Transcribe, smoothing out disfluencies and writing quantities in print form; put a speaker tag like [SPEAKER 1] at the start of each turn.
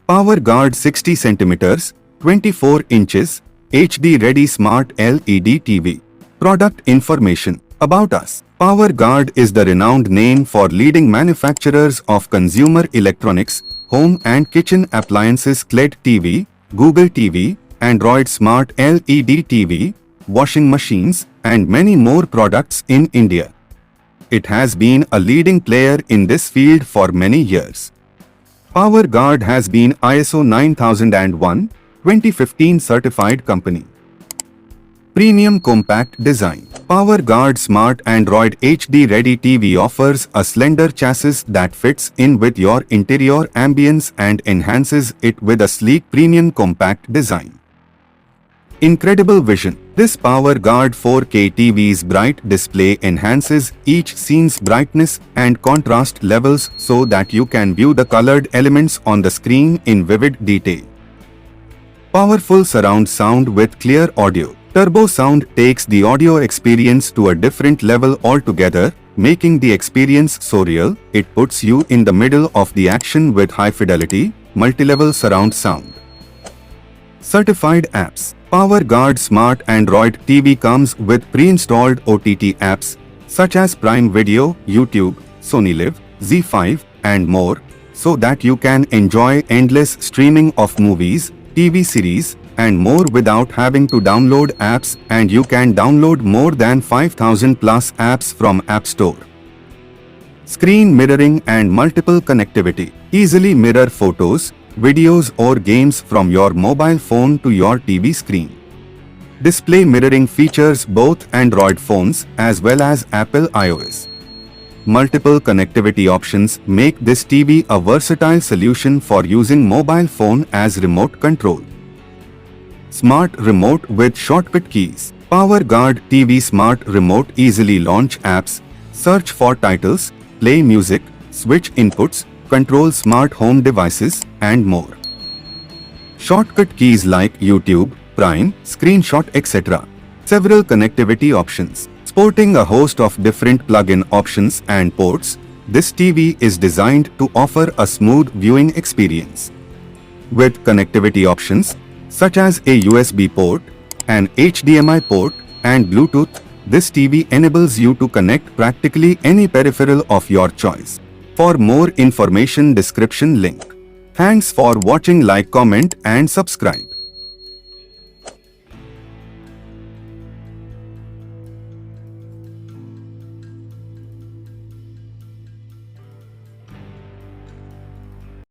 [SPEAKER 1] Power Guard 60 cm, 24 inches, HD Ready Smart LED TV. Product information. About us. Power Guard is the renowned name for leading manufacturers of consumer electronics, home and kitchen appliances LED TV, Google TV, Android Smart LED TV, washing machines, and many more products in India. It has been a leading player in this field for many years. Power Guard has been ISO 9001:2015 certified company. Premium compact design. Power Guard Smart Android HD Ready TV offers a slender chassis that fits in with your interior ambience and enhances it with a sleek premium compact design. Incredible vision. This Power Guard 4K TV's bright display enhances each scene's brightness and contrast levels so that you can view the colored elements on the screen in vivid detail. Powerful surround sound with clear audio. Turbo sound takes the audio experience to a different level altogether, making the experience so real, it puts you in the middle of the action with high-fidelity, multi-level surround sound. Certified apps. Power Guard Smart Android TV comes with pre-installed OTT apps such as Prime Video, YouTube, Sony Live, Z5, and more, so that you can enjoy endless streaming of movies, TV series, and more without having to download apps, and you can download more than 5,000 plus apps from App Store. Screen mirroring and multiple connectivity. Easily mirror photos, videos or games from your mobile phone to your TV screen. Display mirroring features both Android phones as well as Apple iOS. Multiple connectivity options make this TV a versatile solution for using mobile phone as remote control. Smart remote with shortcut keys. Power Guard TV Smart Remote easily launch apps, search for titles, play music, switch inputs, control smart home devices, and more. Shortcut keys like YouTube, Prime, Screenshot, etc. Several connectivity options. Sporting a host of different plug-in options and ports, this TV is designed to offer a smooth viewing experience. With connectivity options such as a USB port, an HDMI port, and Bluetooth, this TV enables you to connect practically any peripheral of your choice. For more information, description link. Thanks for watching. Like, comment and subscribe.